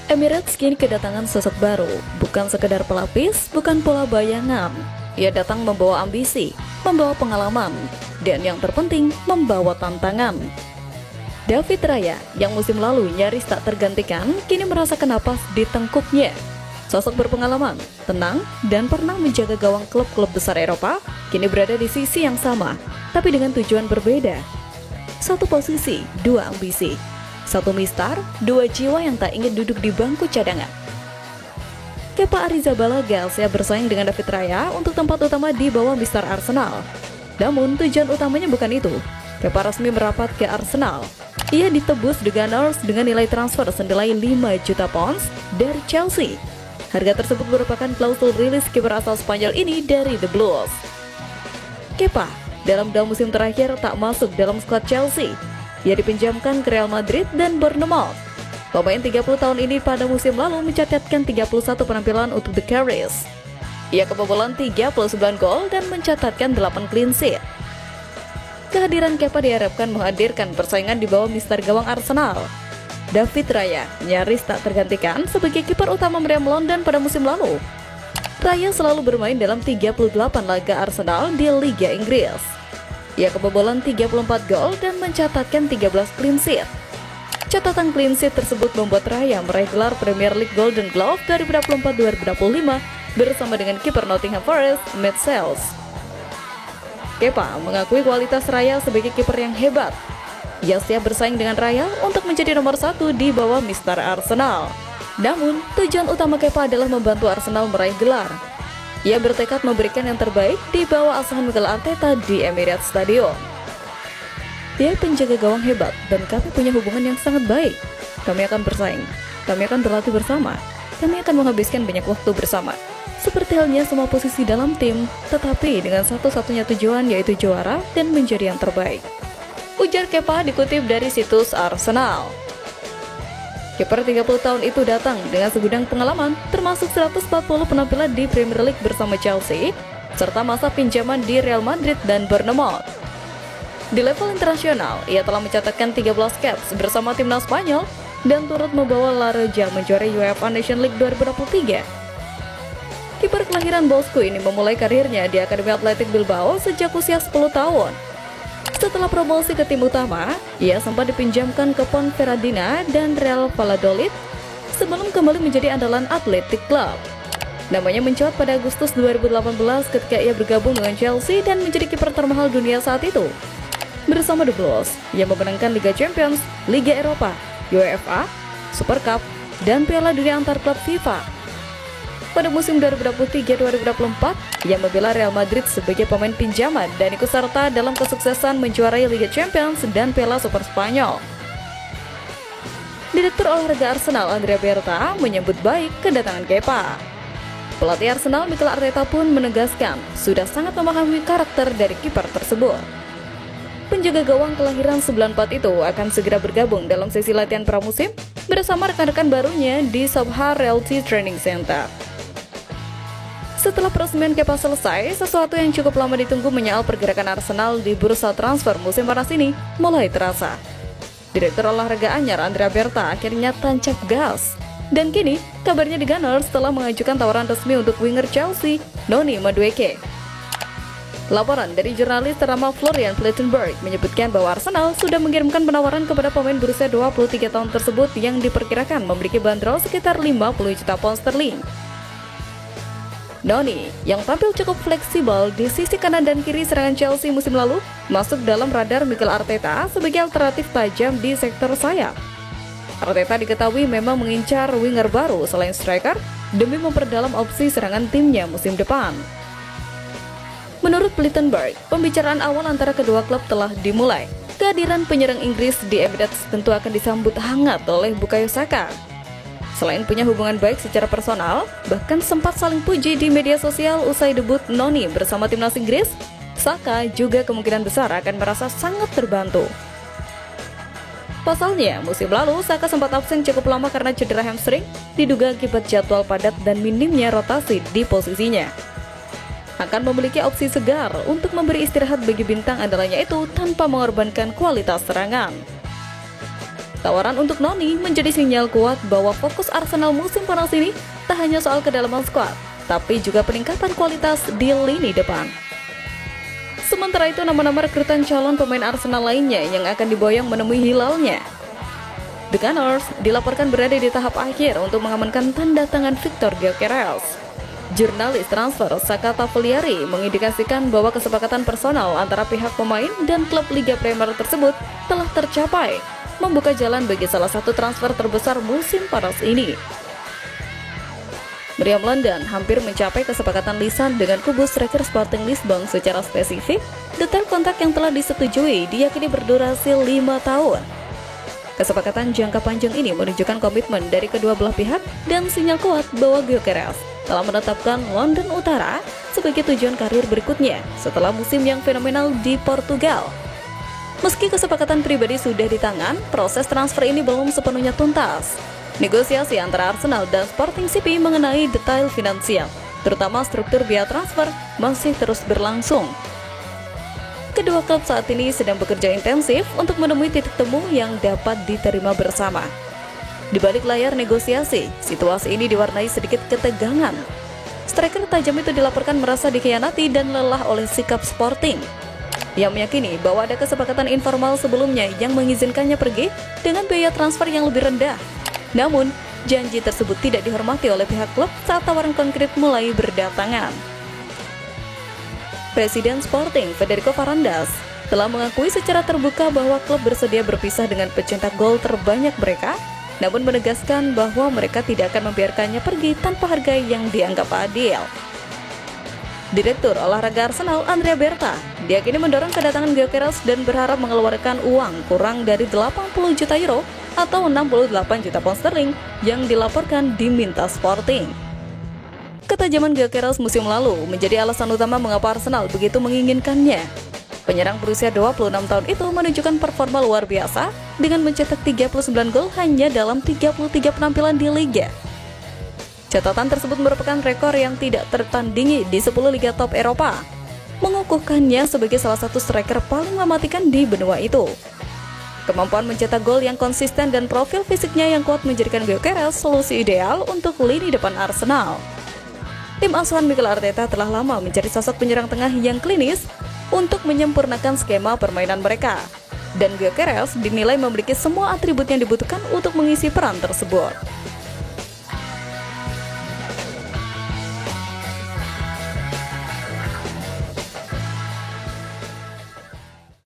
Emirates kini kedatangan sosok baru, bukan sekedar pelapis, bukan pula bayangan. Ia datang membawa ambisi, membawa pengalaman, dan yang terpenting, membawa tantangan. David Raya, yang musim lalu nyaris tak tergantikan, kini merasakan napas di tengkuknya. Sosok berpengalaman, tenang, dan pernah menjaga gawang klub-klub besar Eropa, kini berada di sisi yang sama, tapi dengan tujuan berbeda. Satu posisi, dua ambisi. Satu mistar, dua jiwa yang tak ingin duduk di bangku cadangan. Kepa Arrizabalaga siap bersaing dengan David Raya untuk tempat utama di bawah mistar Arsenal. Namun tujuan utamanya bukan itu. Kepa resmi merapat ke Arsenal. Ia ditebus The Gunners dengan nilai transfer senilai 5 juta pounds dari Chelsea. Harga tersebut merupakan klausul rilis kiper asal Spanyol ini dari The Blues. Kepa dalam 2 musim terakhir tak masuk dalam skuad Chelsea. Ia dipinjamkan ke Real Madrid dan Bournemouth. Pemain 30 tahun ini pada musim lalu mencatatkan 31 penampilan untuk The Carries. Ia kebobolan 39 gol dan mencatatkan 8 clean sheet. Kehadiran Kepa diharapkan menghadirkan persaingan di bawah mister gawang Arsenal. David Raya nyaris tak tergantikan sebagai kiper utama meriam London pada musim lalu. Raya selalu bermain dalam 38 laga Arsenal di Liga Inggris. Ia kebobolan 34 gol dan mencatatkan 13 clean sheet. Catatan clean sheet tersebut membuat Raya meraih gelar Premier League Golden Glove 2024-2025 bersama dengan kiper Nottingham Forest, Matt Sales. Kepa mengakui kualitas Raya sebagai kiper yang hebat. Ia siap bersaing dengan Raya untuk menjadi nomor 1 di bawah mister Arsenal. Namun, tujuan utama Kepa adalah membantu Arsenal meraih gelar. Ia bertekad memberikan yang terbaik di bawah asuhan Mikel Arteta di Emirates Stadium. Dia penjaga gawang hebat dan kami punya hubungan yang sangat baik. Kami akan bersaing, kami akan berlatih bersama, kami akan menghabiskan banyak waktu bersama. Seperti halnya semua posisi dalam tim, tetapi dengan satu-satunya tujuan yaitu juara dan menjadi yang terbaik. Ujar Kepa dikutip dari situs Arsenal. Kiper 30 tahun itu datang dengan segudang pengalaman, termasuk 140 penampilan di Premier League bersama Chelsea, serta masa pinjaman di Real Madrid dan Bournemouth. Di level internasional, ia telah mencatatkan 13 caps bersama timnas Spanyol dan turut membawa La Roja menjuarai UEFA Nations League 2023. Kiper kelahiran Bosku ini memulai karirnya di Akademi Athletic Bilbao sejak usia 10 tahun. Setelah promosi ke tim utama, ia sempat dipinjamkan ke Ponferradina dan Real Valladolid sebelum kembali menjadi andalan Athletic Club. Namanya mencuat pada Agustus 2018 ketika ia bergabung dengan Chelsea dan menjadi kiper termahal dunia saat itu. Bersama The Blues, ia memenangkan Liga Champions, Liga Eropa, UEFA, Super Cup, dan Piala Dunia antar klub FIFA. Pada musim 2023-2024, ia membela Real Madrid sebagai pemain pinjaman dan ikut serta dalam kesuksesan menjuarai Liga Champions dan Piala Super Spanyol. Direktur olahraga Arsenal Andrea Berta menyambut baik kedatangan Kepa. Pelatih Arsenal Mikel Arteta pun menegaskan sudah sangat memahami karakter dari kiper tersebut. Penjaga gawang kelahiran 94 itu akan segera bergabung dalam sesi latihan pramusim bersama rekan-rekan barunya di Soho Realty Training Center. Setelah peresmian Kepa selesai, sesuatu yang cukup lama ditunggu menyoal pergerakan Arsenal di bursa transfer musim panas ini mulai terasa. Direktur olahraga anyar Andrea Berta akhirnya tancap gas. Dan kini, kabarnya The Gunners telah mengajukan tawaran resmi untuk winger Chelsea, Noni Madueke. Laporan dari jurnalis ternama Florian Plettenberg menyebutkan bahwa Arsenal sudah mengirimkan penawaran kepada pemain berusia 23 tahun tersebut yang diperkirakan memiliki bandrol sekitar 50 juta pound sterling. Noni, yang tampil cukup fleksibel di sisi kanan dan kiri serangan Chelsea musim lalu, masuk dalam radar Mikel Arteta sebagai alternatif tajam di sektor sayap. Arteta diketahui memang mengincar winger baru selain striker demi memperdalam opsi serangan timnya musim depan. Menurut Plettenberg, pembicaraan awal antara kedua klub telah dimulai. Kehadiran penyerang Inggris di Emirates tentu akan disambut hangat oleh Bukayo Saka. Selain punya hubungan baik secara personal, bahkan sempat saling puji di media sosial usai debut Noni bersama timnas Inggris, Saka juga kemungkinan besar akan merasa sangat terbantu. Pasalnya, musim lalu Saka sempat absen cukup lama karena cedera hamstring, diduga akibat jadwal padat dan minimnya rotasi di posisinya. Akan memiliki opsi segar untuk memberi istirahat bagi bintang andalannya itu tanpa mengorbankan kualitas serangan. Tawaran untuk Noni menjadi sinyal kuat bahwa fokus Arsenal musim panas ini tak hanya soal kedalaman skuad, tapi juga peningkatan kualitas di lini depan. Sementara itu, nama-nama rekrutan calon pemain Arsenal lainnya yang akan diboyong menemui hilalnya. The Gunners dilaporkan berada di tahap akhir untuk mengamankan tanda tangan Victor Gyökeres. Jurnalis transfer Saka Tavolieri mengindikasikan bahwa kesepakatan personal antara pihak pemain dan klub Liga Premier tersebut telah tercapai, membuka jalan bagi salah satu transfer terbesar musim panas ini. Meriam London hampir mencapai kesepakatan lisan dengan kubu striker Sporting Lisbon secara spesifik. Detail kontrak yang telah disetujui diyakini berdurasi 5 tahun. Kesepakatan jangka panjang ini menunjukkan komitmen dari kedua belah pihak dan sinyal kuat bahwa Gyökeres telah menetapkan London Utara sebagai tujuan karir berikutnya setelah musim yang fenomenal di Portugal. Meski kesepakatan pribadi sudah di tangan, proses transfer ini belum sepenuhnya tuntas. Negosiasi antara Arsenal dan Sporting CP mengenai detail finansial, terutama struktur biaya transfer, masih terus berlangsung. Kedua klub saat ini sedang bekerja intensif untuk menemui titik temu yang dapat diterima bersama. Di balik layar negosiasi, situasi ini diwarnai sedikit ketegangan. Striker tajam itu dilaporkan merasa dikhianati dan lelah oleh sikap Sporting, yang meyakini bahwa ada kesepakatan informal sebelumnya yang mengizinkannya pergi dengan biaya transfer yang lebih rendah. Namun, janji tersebut tidak dihormati oleh pihak klub saat tawaran konkret mulai berdatangan. Presiden Sporting, Federico Varandas, telah mengakui secara terbuka bahwa klub bersedia berpisah dengan pencetak gol terbanyak mereka, namun menegaskan bahwa mereka tidak akan membiarkannya pergi tanpa harga yang dianggap adil. Direktur olahraga Arsenal, Andrea Berta, diyakini mendorong kedatangan Gyökeres dan berharap mengeluarkan uang kurang dari 80 juta euro atau 68 juta pound sterling yang dilaporkan diminta Sporting. Ketajaman Gyökeres musim lalu menjadi alasan utama mengapa Arsenal begitu menginginkannya. Penyerang berusia 26 tahun itu menunjukkan performa luar biasa dengan mencetak 39 gol hanya dalam 33 penampilan di liga. Catatan tersebut merupakan rekor yang tidak tertandingi di 10 liga top Eropa, mengukuhkannya sebagai salah satu striker paling mematikan di benua itu. Kemampuan mencetak gol yang konsisten dan profil fisiknya yang kuat menjadikan Gyökeres solusi ideal untuk lini depan Arsenal. Tim asuhan Mikel Arteta telah lama mencari sosok penyerang tengah yang klinis untuk menyempurnakan skema permainan mereka, dan Gyökeres dinilai memiliki semua atribut yang dibutuhkan untuk mengisi peran tersebut.